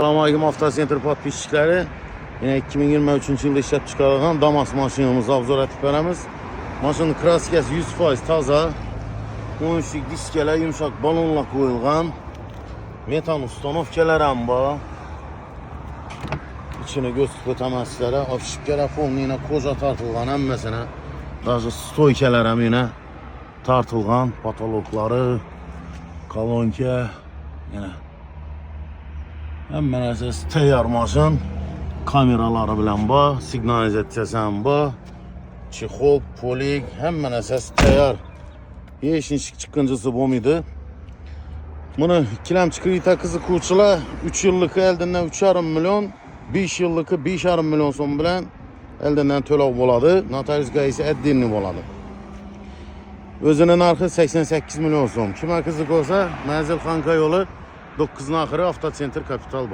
Selamünaleyküm Avtocenter podpисчикләре. Yine 2023 yılda işlep çıkarılan Damas maşinimiz, obzor etiplərimiz. Maşının kraskası 100% taza. 13'lük diskeler yumuşak balonla koyulgan. Metan ustanovkeler hem var. İçine göz tutamazlara. Şipkeler fonlu yine koca tartılgan emmesine. Daha stoykeler hem yine tartılgan. Patologları, kolonke yine. Hemen əsas təyar maşın. Kameraları bilen bu, siqnalizasiyası bu, çixol, polig, hemen əsas təyar. Yeşin çıkıncısı bu muydu? Bunu kilemçi krita kızı kuçula 3 yıllık eldinden 3,5 milyon, 5 yıllık 5,5 milyon son bilen eldinden tölev boladı. Notarius gayesi eddinli boladı. Özünün arxı 88 milyon son. Kime kızık olsa Menzil Xanka yolu 9'un axırı Avtocenter Kapital Bank.